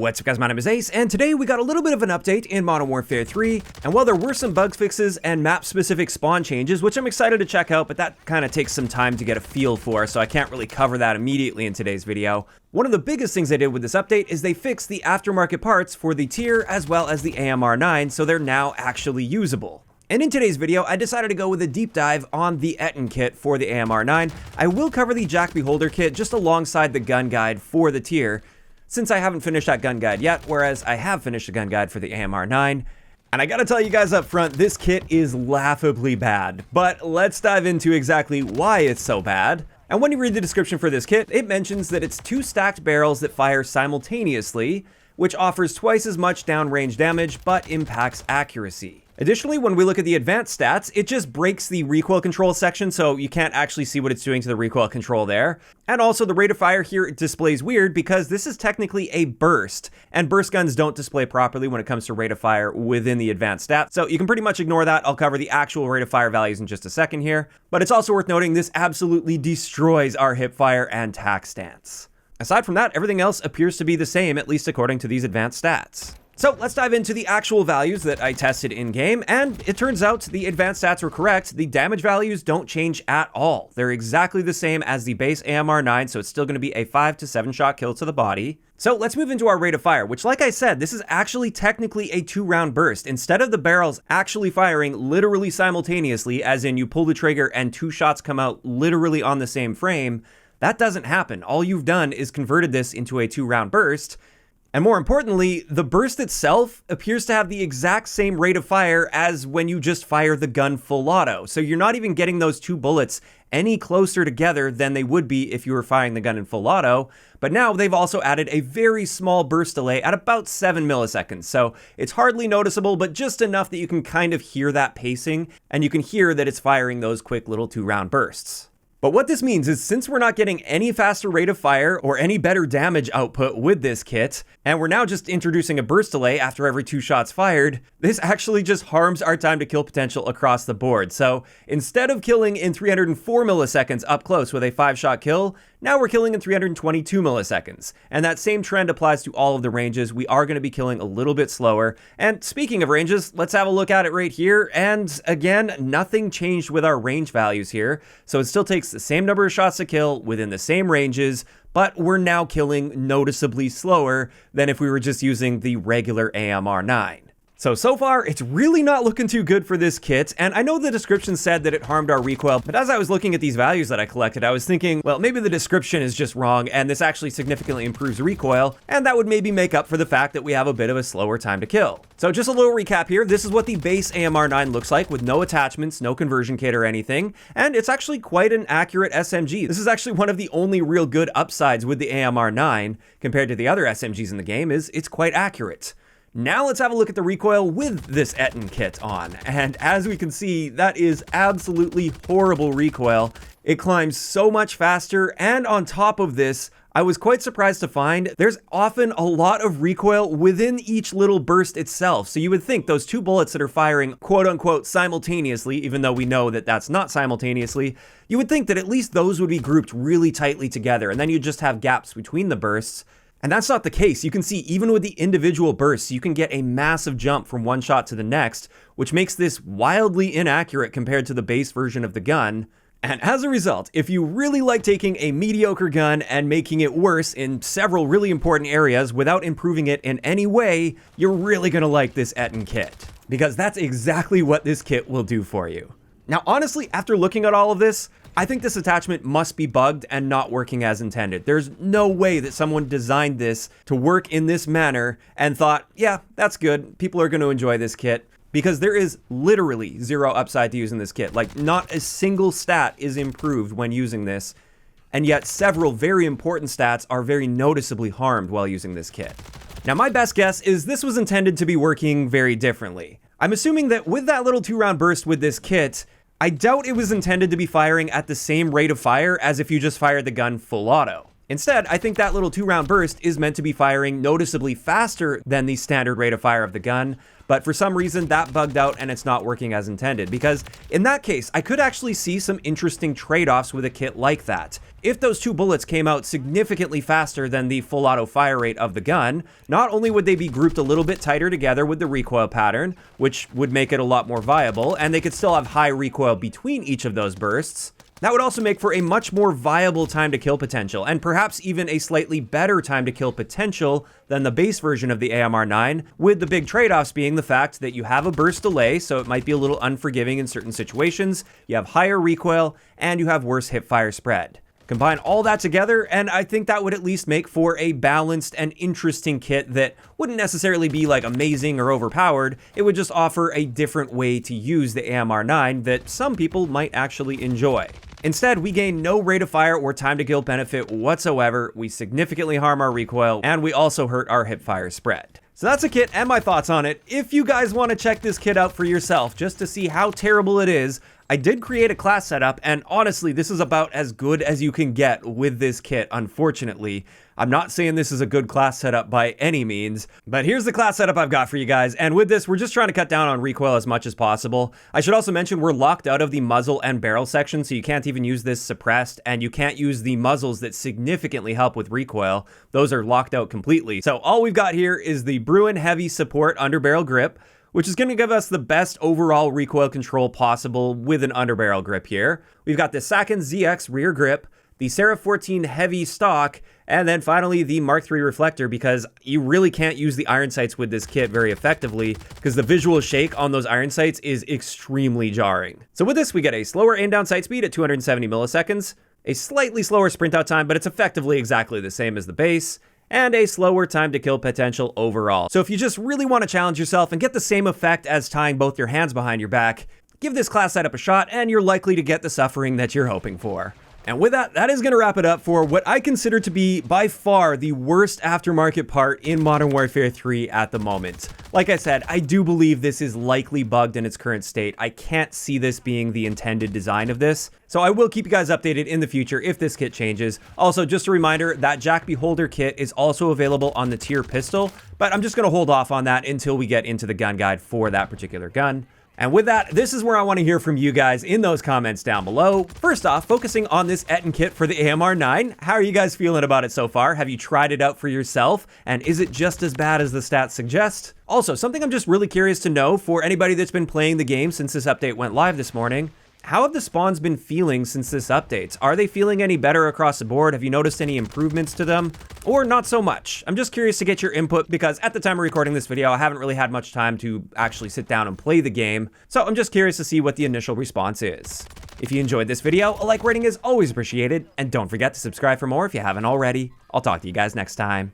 What's up guys, my name is Ace, and today we got a little bit of an update in Modern Warfare 3, and while there were some bug fixes and map-specific spawn changes, which I'm excited to check out, but that kind of takes some time to get a feel for, so I can't really cover that immediately in today's video. One of the biggest things they did with this update is they fixed the aftermarket parts for the tier as well as the AMR9, so they're now actually usable. And in today's video, I decided to go with a deep dive on the ETTIN Kit for the AMR9. I will cover the JAK Beholder Kit just alongside the gun guide for the tier, since I haven't finished that gun guide yet, whereas I have finished the gun guide for the AMR9. And I gotta tell you guys up front, this kit is laughably bad. But let's dive into exactly why it's so bad. And when you read the description for this kit, it mentions that it's 2 stacked barrels that fire simultaneously, which offers twice as much downrange damage, but impacts accuracy. Additionally, when we look at the advanced stats, it just breaks the recoil control section, so you can't actually see what it's doing to the recoil control there. And also, the rate of fire here displays weird because this is technically a burst, and burst guns don't display properly when it comes to rate of fire within the advanced stats. So you can pretty much ignore that. I'll cover the actual rate of fire values in just a second here. But it's also worth noting this absolutely destroys our hip fire and tac stance. Aside from that, everything else appears to be the same, at least according to these advanced stats. So let's dive into the actual values that I tested in-game, and it turns out the advanced stats were correct. The damage values don't change at all. They're exactly the same as the base AMR9, so it's still going to be a 5 to 7 shot kill to the body. So let's move into our rate of fire, which, like I said, this is actually technically a 2-round burst. Instead of the barrels actually firing literally simultaneously, as in you pull the trigger and 2 shots come out literally on the same frame, that doesn't happen. All you've done is converted this into a 2-round burst. And more importantly, the burst itself appears to have the exact same rate of fire as when you just fire the gun full auto. So you're not even getting those 2 bullets any closer together than they would be if you were firing the gun in full auto. But now they've also added a very small burst delay at about 7 milliseconds. So it's hardly noticeable, but just enough that you can kind of hear that pacing, and you can hear that it's firing those quick little 2-round bursts. But what this means is, since we're not getting any faster rate of fire or any better damage output with this kit, and we're now just introducing a burst delay after every 2 shots fired, this actually just harms our time to kill potential across the board. So instead of killing in 304 milliseconds up close with a 5-shot kill, now we're killing in 322 milliseconds. And that same trend applies to all of the ranges. We are going to be killing a little bit slower. And speaking of ranges, let's have a look at it right here. And again, nothing changed with our range values here. So it still takes the same number of shots to kill within the same ranges, but we're now killing noticeably slower than if we were just using the regular AMR9. So far, it's really not looking too good for this kit, and I know the description said that it harmed our recoil, but as I was looking at these values that I collected, I was thinking, well, maybe the description is just wrong, and this actually significantly improves recoil, and that would maybe make up for the fact that we have a bit of a slower time to kill. So just a little recap here, this is what the base AMR9 looks like with no attachments, no conversion kit or anything, and it's actually quite an accurate SMG. This is actually one of the only real good upsides with the AMR9 compared to the other SMGs in the game, is it's quite accurate. Now let's have a look at the recoil with this ETTIN kit on, and as we can see, that is absolutely horrible recoil. It climbs so much faster, and on top of this, I was quite surprised to find there's often a lot of recoil within each little burst itself. So you would think those 2 bullets that are firing quote-unquote simultaneously, even though we know that that's not simultaneously, you would think that at least those would be grouped really tightly together, and then you'd just have gaps between the bursts. And that's not the case. You can see even with the individual bursts, you can get a massive jump from one shot to the next, which makes this wildly inaccurate compared to the base version of the gun. And as a result, if you really like taking a mediocre gun and making it worse in several really important areas without improving it in any way, you're really gonna like this ETTIN Kit, because that's exactly what this kit will do for you. Now, honestly, after looking at all of this, I think this attachment must be bugged and not working as intended. There's no way that someone designed this to work in this manner and thought, yeah, that's good, people are going to enjoy this kit, because there is literally 0 upside to using this kit. Like, not a single stat is improved when using this, and yet several very important stats are very noticeably harmed while using this kit. Now, my best guess is this was intended to be working very differently. I'm assuming that with that little 2-round burst with this kit, I doubt it was intended to be firing at the same rate of fire as if you just fired the gun full auto. Instead, I think that little 2-round burst is meant to be firing noticeably faster than the standard rate of fire of the gun, but for some reason that bugged out and it's not working as intended, because in that case, I could actually see some interesting trade-offs with a kit like that. If those 2 bullets came out significantly faster than the full auto fire rate of the gun, not only would they be grouped a little bit tighter together with the recoil pattern, which would make it a lot more viable, and they could still have high recoil between each of those bursts, that would also make for a much more viable time to kill potential, and perhaps even a slightly better time to kill potential than the base version of the AMR9, with the big trade-offs being the fact that you have a burst delay, so it might be a little unforgiving in certain situations, you have higher recoil, and you have worse hip-fire spread. Combine all that together, and I think that would at least make for a balanced and interesting kit that wouldn't necessarily be like amazing or overpowered. It would just offer a different way to use the AMR9 that some people might actually enjoy. Instead, we gain no rate of fire or time to kill benefit whatsoever, we significantly harm our recoil, and we also hurt our hip fire spread. So that's a kit and my thoughts on it. If you guys want to check this kit out for yourself just to see how terrible it is, I did create a class setup, and honestly, this is about as good as you can get with this kit, unfortunately. I'm not saying this is a good class setup by any means, but here's the class setup I've got for you guys, and with this, we're just trying to cut down on recoil as much as possible. I should also mention we're locked out of the muzzle and barrel section, so you can't even use this suppressed, and you can't use the muzzles that significantly help with recoil. Those are locked out completely. So all we've got here is the Bruin Heavy Support Underbarrel Grip, which is going to give us the best overall recoil control possible with an underbarrel grip here. We've got the Sakin ZX rear grip, the Seraph 14 heavy stock, and then finally the Mark III reflector, because you really can't use the iron sights with this kit very effectively because the visual shake on those iron sights is extremely jarring. So with this, we get a slower aim down sight speed at 270 milliseconds, a slightly slower sprint out time, but it's effectively exactly the same as the base, and a slower time to kill potential overall. So if you just really want to challenge yourself and get the same effect as tying both your hands behind your back, give this class setup a shot and you're likely to get the suffering that you're hoping for. And with that, that is going to wrap it up for what I consider to be by far the worst aftermarket part in Modern Warfare 3 at the moment. Like I said, I do believe this is likely bugged in its current state. I can't see this being the intended design of this. So I will keep you guys updated in the future if this kit changes. Also, just a reminder, that JAK Beholder Kit is also available on the tier pistol, but I'm just going to hold off on that until we get into the gun guide for that particular gun. And with that, this is where I want to hear from you guys in those comments down below. First off, focusing on this ETTIN Kit for the AMR9, how are you guys feeling about it so far? Have you tried it out for yourself? And is it just as bad as the stats suggest? Also, something I'm just really curious to know for anybody that's been playing the game since this update went live this morning, how have the spawns been feeling since this update? Are they feeling any better across the board? Have you noticed any improvements to them? Or not so much? I'm just curious to get your input because at the time of recording this video, I haven't really had much time to actually sit down and play the game. So I'm just curious to see what the initial response is. If you enjoyed this video, a like rating is always appreciated. And don't forget to subscribe for more if you haven't already. I'll talk to you guys next time.